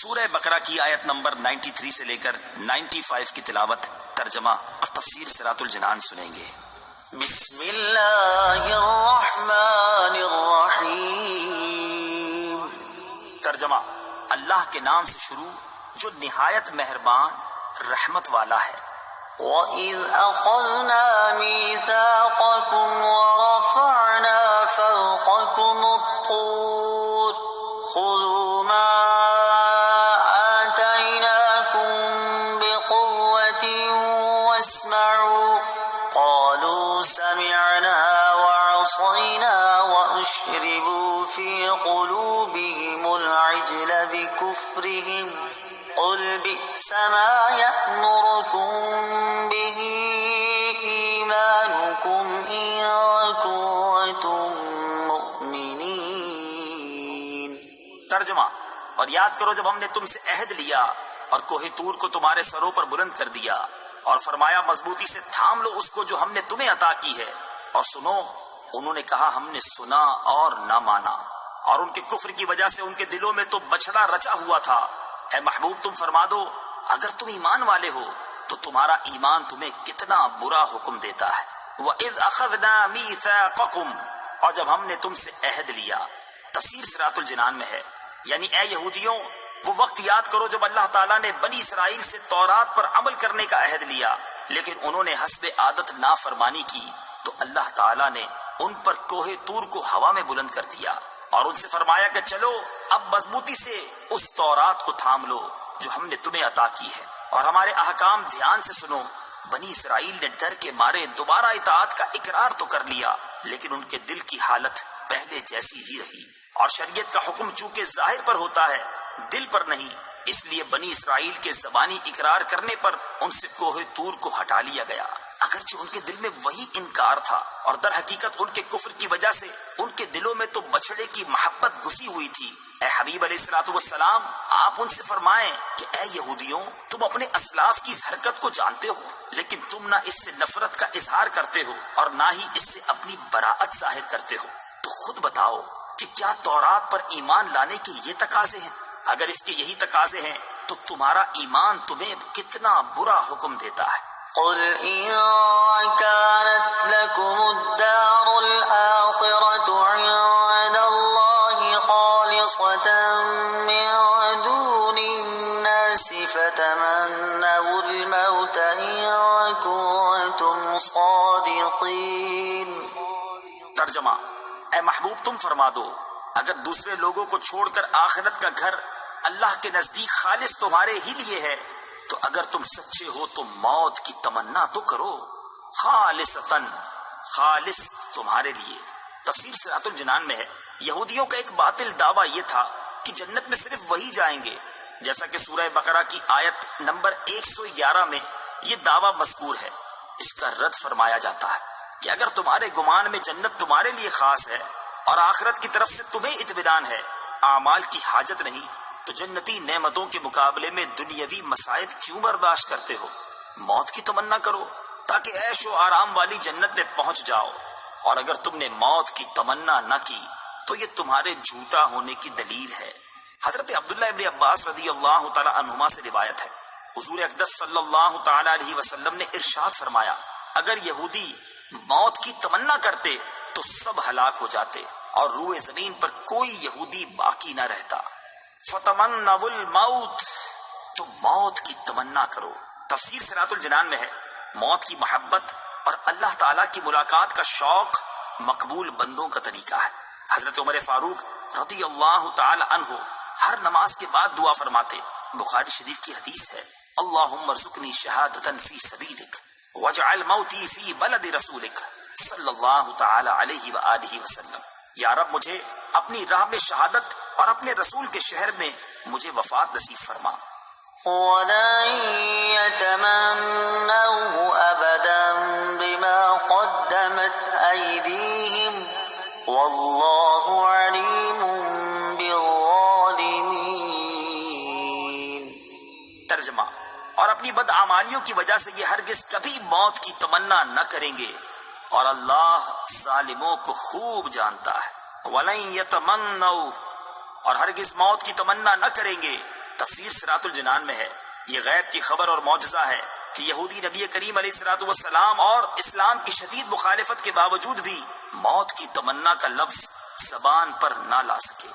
سورہ بقرہ کی آیت نمبر 93 سے لے کر 95 کی تلاوت، ترجمہ اور تفسیر صراط الجنان سنیں گے۔ بسم اللہ الرحمن الرحیم۔ ترجمہ: اللہ کے نام سے شروع جو نہایت مہربان رحمت والا ہے۔ وَإِذْ أَخَذْنَا مِيثَاقَكُمْ وَرَفَعْنَا فَوْقَكُمُ الطُّورَ خُذُوا مَا آتَيْنَاكُمْ بِقُوَّةٍ وَاسْمَعُوا قَالُوا سَمِعْنَا وَعَصَيْنَا وَأُشْرِبُوا فِي قُلُوبِهِمُ الْعِجْلَ بِكُفْرِهِمْ قُلْ بِئْسَ مَا يَأْمُرُكُمْ بِهِ إِيمَانُكُمْ إِن كُنتُم مُّؤْمِنِينَ۔ ترجمہ: اور یاد کرو جب ہم نے تم سے عہد لیا اور کوہ طور کو تمہارے سروں پر بلند کر دیا اور فرمایا مضبوطی سے تھام لو اس کو جو ہم نے تمہیں عطا کی ہے، اور سنو، انہوں نے کہا ہم نے سنا اور نہ مانا، اور ان کے کفر کی وجہ سے ان کے دلوں میں تو بچھڑا رچا ہوا تھا۔ اے محبوب تم فرما دو اگر تم ایمان والے ہو تو تمہارا ایمان تمہیں کتنا برا حکم دیتا ہے۔ وَإِذْ أَخَذْنَا مِيثَاقَكُمْ، اور جب ہم نے تم سے عہد لیا۔ تفسیر صراط الجنان میں ہے، یعنی اے یہودیوں وہ وقت یاد کرو جب اللہ تعالیٰ نے بنی اسرائیل سے تورات پر عمل کرنے کا عہد لیا، لیکن انہوں نے حسب عادت نافرمانی کی تو اللہ تعالیٰ نے ان پر کوہ طور کو ہوا میں بلند کر دیا اور ان سے فرمایا کہ چلو اب مضبوطی سے اس تورات کو تھام لو جو ہم نے تمہیں عطا کی ہے اور ہمارے احکام دھیان سے سنو۔ بنی اسرائیل نے ڈر کے مارے دوبارہ اطاعت کا اقرار تو کر لیا، لیکن ان کے دل کی حالت پہلے جیسی ہی رہی، اور شریعت کا حکم چونکہ ظاہر پر ہوتا ہے دل پر نہیں، اس لیے بنی اسرائیل کے زبانی اقرار کرنے پر ان سے کوہ طور کو ہٹا لیا گیا، اگرچہ ان کے دل میں وہی انکار تھا، اور در حقیقت ان کے کفر کی وجہ سے ان کے دلوں میں تو بچڑے کی محبت گھسی ہوئی تھی۔ اے حبیب علیہ الصلوۃ والسلام، آپ ان سے فرمائیں کہ اے یہودیوں تم اپنے اسلاف کی اس حرکت کو جانتے ہو، لیکن تم نہ اس سے نفرت کا اظہار کرتے ہو اور نہ ہی اس سے اپنی براءت ظاہر کرتے ہو، تو خود بتاؤ کہ کیا تورات پر ایمان لانے کے یہ تقاضے ہیں؟ اگر اس کے یہی تقاضے ہیں تو تمہارا ایمان تمہیں کتنا برا حکم دیتا ہے۔ قل إن كانت لكم الدار الآخرة عند الله خالصة من دون الناس فتمنوا الموت إن كنتم صادقين۔ ترجمہ: اے محبوب تم فرما دو اگر دوسرے لوگوں کو چھوڑ کر آخرت کا گھر اللہ کے نزدیک خالص تمہارے ہی لیے ہے تو اگر تم سچے ہو تو موت کی تمنا تو کرو، خالصتاً، خالص تمہارے لیے۔ تفسیر صراط الجنان میں ہے، یہودیوں کا ایک باطل دعویٰ یہ تھا کہ جنت میں صرف وہی جائیں گے، جیسا کہ سورہ بقرہ کی آیت نمبر 111 میں یہ دعویٰ مذکور ہے۔ اس کا رد فرمایا جاتا ہے کہ اگر تمہارے گمان میں جنت تمہارے لیے خاص ہے اور آخرت کی طرف سے تمہیں اطمینان ہے، اعمال کی حاجت نہیں، تو جنتی نعمتوں کے مقابلے میں دنیاوی مصائب کیوں برداشت کرتے ہو؟ موت کی تمنا کرو تاکہ عیش و آرام والی جنت میں پہنچ جاؤ، اور اگر تم نے موت کی تمنا نہ کی تو یہ تمہارے جھوٹا ہونے کی دلیل ہے۔ حضرت عبداللہ ابن عباس رضی اللہ تعالی عنہما سے روایت ہے، حضور اقدس صلی اللہ تعالی علیہ وسلم نے ارشاد فرمایا اگر یہودی موت کی تمنا کرتے تو سب ہلاک ہو جاتے اور روئے زمین پر کوئی یہودی باقی نہ رہتا۔ فتمنوا الموت، تو موت کی تمنا کرو۔ تفسیر صراط الجنان میں ہے، موت کی محبت اور اللہ تعالیٰ کی ملاقات کا شوق مقبول بندوں کا طریقہ ہے۔ حضرت عمر فاروق رضی اللہ تعالی عنہ ہر نماز کے بعد دعا فرماتے، بخاری شریف کی حدیث ہے، اللہم ارزقنی شہادتا فی سبیلک واجعل موتی فی بلد رسولک صلی اللہ تعالی علیہ وآلہ وسلم۔ یا رب مجھے اپنی راہ میں شہادت اور اپنے رسول کے شہر میں مجھے وفات نصیب فرما۔ وَلَن يَتَمَنَّوْهُ أَبَدًا بِمَا قَدَّمَتْ أَيْدِيهِمْ وَاللَّهُ عَلِيمٌ بِالظَّالِمِينَ۔ ترجمہ: اور اپنی بدعمالیوں کی وجہ سے یہ ہرگز کبھی موت کی تمنا نہ کریں گے اور اللہ ظالموں کو خوب جانتا ہے۔ وَلَن يَتَمَنَّوْهُ، اور ہرگز موت کی تمنا نہ کریں گے تفسیر صراط الجنان میں ہے، یہ غیب کی خبر اور معجزہ ہے کہ یہودی نبی کریم علیہ الصلوۃ والسلام اور اسلام کی شدید مخالفت کے باوجود بھی موت کی تمنا کا لفظ زبان پر نہ لا سکے۔